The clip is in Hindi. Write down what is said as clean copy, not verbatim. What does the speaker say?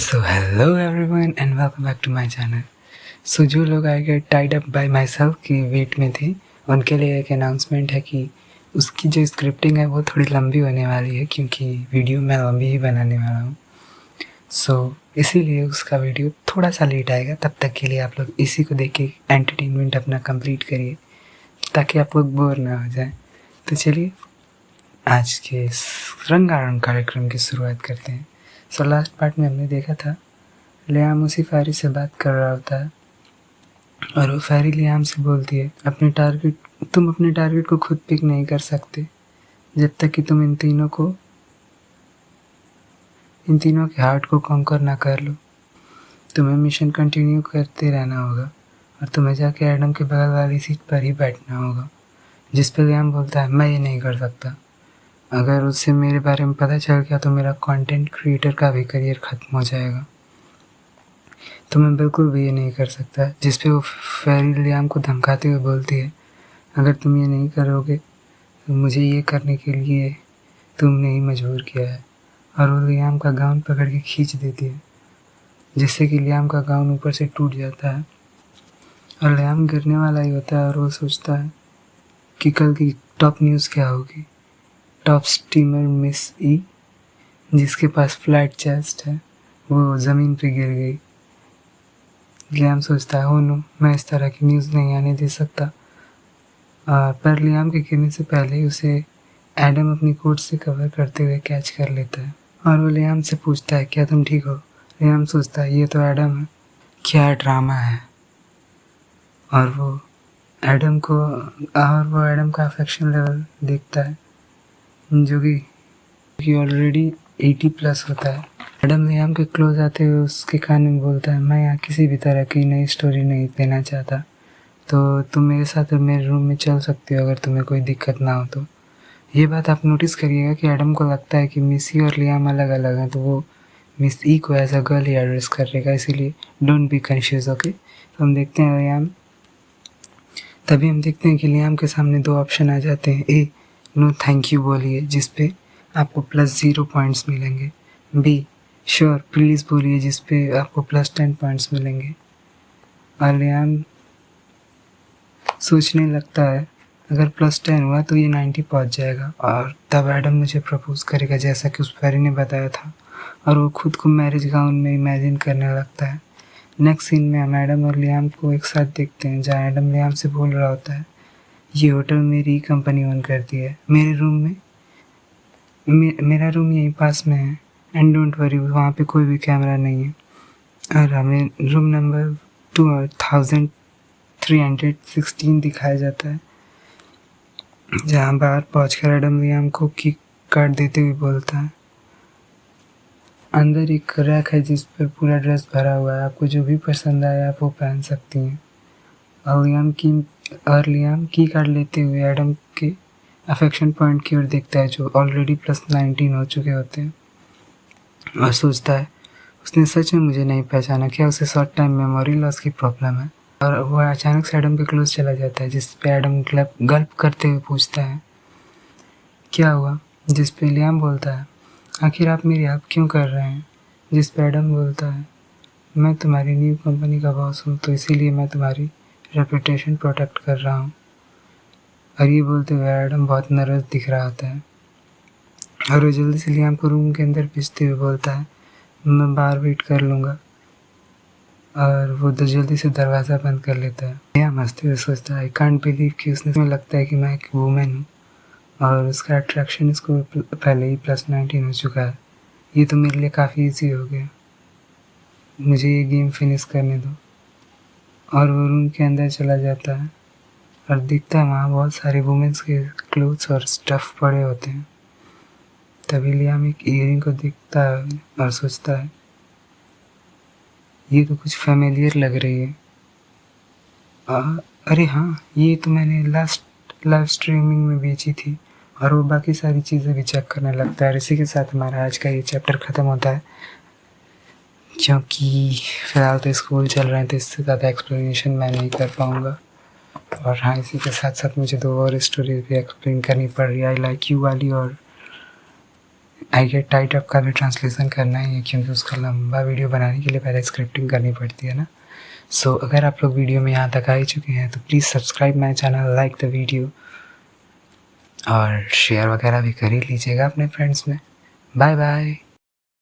So hello everyone and welcome back to my channel. So जो लोग I get tied up by my self की वेट में थे उनके लिए एक अनाउंसमेंट है कि उसकी जो स्क्रिप्टिंग है वो थोड़ी लंबी होने वाली है क्योंकि वीडियो मैं लंबी ही बनाने वाला हूँ. सो इसीलिए उसका वीडियो थोड़ा सा लेट आएगा. तब तक के लिए आप लोग इसी को देख के एंटरटेनमेंट अपना कंप्लीट करिए ताकि आप लोग बोर ना हो जाए. तो चलिए आज के रंगारंग कार्यक्रम की शुरुआत करते हैं. सो लास्ट पार्ट में हमने देखा था लियाम उसी फैरी से बात कर रहा होता है और वो फैरी लियाम से बोलती है तुम अपने टारगेट को खुद पिक नहीं कर सकते जब तक कि तुम इन तीनों के हार्ट को कॉन्कर ना कर लो. तुम्हें मिशन कंटिन्यू करते रहना होगा और तुम्हें जाके एडम के बगल वाली सीट पर ही बैठना होगा. जिस पर लियाम बोलता है मैं ये नहीं कर सकता. अगर उससे मेरे बारे में पता चल गया तो मेरा कंटेंट क्रिएटर का भी करियर ख़त्म हो जाएगा. तो मैं बिल्कुल भी ये नहीं कर सकता. जिस पे वो फैरी लियाम को धमकाते हुए बोलती है अगर तुम ये नहीं करोगे तो मुझे ये करने के लिए तुमने ही मजबूर किया है. और वो लियाम का गाउन पकड़ के खींच देती है जिससे कि लियाम का गाउन ऊपर से टूट जाता है और लियाम गिरने वाला ही होता है. और वो सोचता है कि कल की टॉप न्यूज़ क्या होगी. टॉप स्टीमर मिस ई जिसके पास फ्लैट चेस्ट है वो ज़मीन पे गिर गई. लियाम सोचता है हो नो मैं इस तरह की न्यूज़ नहीं आने दे सकता. पर लियाम के गिरने से पहले ही उसे एडम अपनी कोट से कवर करते हुए कैच कर लेता है और वो लियाम से पूछता है क्या तुम ठीक हो. लियाम सोचता है ये तो एडम है, क्या ड्रामा है. और वो एडम का अफेक्शन लेवल देखता है जो कि ऑलरेडी 80+ होता है. एडम लियाम के क्लोज आते हुए उसके कान में बोलता है मैं यहाँ किसी भी तरह की नई स्टोरी नहीं देना चाहता, तो तुम मेरे साथ मेरे रूम में चल सकते हो अगर तुम्हें कोई दिक्कत ना हो तो. ये बात आप नोटिस करिएगा कि एडम को लगता है कि मिस ई और लियाम अलग अलग हैं तो वो मिस ई को एज अ गर्ल ही एड्रेस करेगा. इसीलिए डोंट बी कंफ्यूज. ओके तो हम देखते हैं कि लियाम के सामने 2 ऑप्शन आ जाते हैं. ए नो थैंक यू बोलिए जिस पे आपको +0 पॉइंट्स मिलेंगे. बी श्योर प्लीज़ बोलिए जिस पे आपको +10 पॉइंट्स मिलेंगे. और लियाम सोचने लगता है अगर +10 हुआ तो ये 90 पहुंच जाएगा और तब एडम मुझे प्रपोज करेगा जैसा कि उस फैरी ने बताया था. और वो खुद को मैरिज गाउन में इमेजिन करने लगता है. नेक्स्ट सीन में हम एडम और लियाम को एक साथ देखते हैं जहाँ एडम लियाम से बोल रहा होता है ये होटल मेरी ही कंपनी ओन करती है. मेरा रूम यहीं पास में है एंड डोंट वरी वहाँ पे कोई भी कैमरा नहीं है. और हमें रूम नंबर 2316 दिखाया जाता है जहाँ बाहर पहुँचकर एडम लियाम को की कार्ड देते हुए बोलता है अंदर एक रैक है जिस पर पूरा ड्रेस भरा हुआ है, आपको जो भी पसंद आए आप वो पहन सकती हैं. और लियाम की कार्ड लेते हुए एडम के अफेक्शन पॉइंट की ओर देखता है जो ऑलरेडी +19 हो चुके होते हैं और सोचता है उसने सच में मुझे नहीं पहचाना, क्या उसे शॉर्ट टाइम मेमोरी लॉस की प्रॉब्लम है. और वह अचानक से एडम के क्लोज चला जाता है जिस पे एडम गल्प करते हुए पूछता है क्या हुआ. जिस पे लियाम बोलता है आखिर आप मेरी हेल्प क्यों कर रहे हैं. जिस पे एडम बोलता है मैं तुम्हारी न्यू कंपनी का बॉस हूँ तो इसीलिए मैं तुम्हारी रेपुटेशन प्रोटेक्ट कर रहा हूँ. और ये बोलते हुए एडम बहुत नर्वस दिख रहा होता है और वो जल्दी से लियाम को रूम के अंदर भेजते हुए बोलता है मैं बाहर वेट कर लूँगा. और वो जल्दी से दरवाज़ा बंद कर लेता है. लियाम हंसते हुए सोचता है आई कांट बिलीव कि उसने लगता है कि मैं एक वूमेन हूँ और उसका अट्रैक्शन स्कोर पहले ही +19 हो चुका है. ये तो मेरे लिए काफ़ी इजी हो गया, मुझे ये गेम फिनिश करने दो. और वो रूम के अंदर चला जाता है और दिखता है वहाँ बहुत सारे वुमेन्स के क्लोथ्स और स्टफ़ पड़े होते हैं. तभी लियाम एक ईयरिंग को देखता है और सोचता है ये तो कुछ फैमिलियर लग रही है. अरे हाँ ये तो मैंने लास्ट लाइव स्ट्रीमिंग में बेची थी. और वो बाकी सारी चीज़ें भी चेक करने लगता है. और इसी के साथ हमारा आज का ये चैप्टर ख़त्म होता है क्योंकि फ़िलहाल तो स्कूल चल रहे हैं तो इससे ज़्यादा एक्सप्लेनेशन मैं नहीं कर पाऊँगा. और हाँ इसी के साथ साथ मुझे 2 और स्टोरीज भी एक्सप्लेन करनी पड़ रही है आई लाइक यू वाली और आई गेट टाइटअप का भी ट्रांसलेशन करना ही है, क्योंकि उसका लंबा वीडियो बनाने के लिए पहले स्क्रिप्टिंग करनी पड़ती है ना। सो अगर आप लोग वीडियो में यहाँ तक आ ही चुके हैं तो please subscribe my channel, like the video और शेयर वगैरह भी कर ही लीजिएगा अपने फ्रेंड्स में। Bye bye.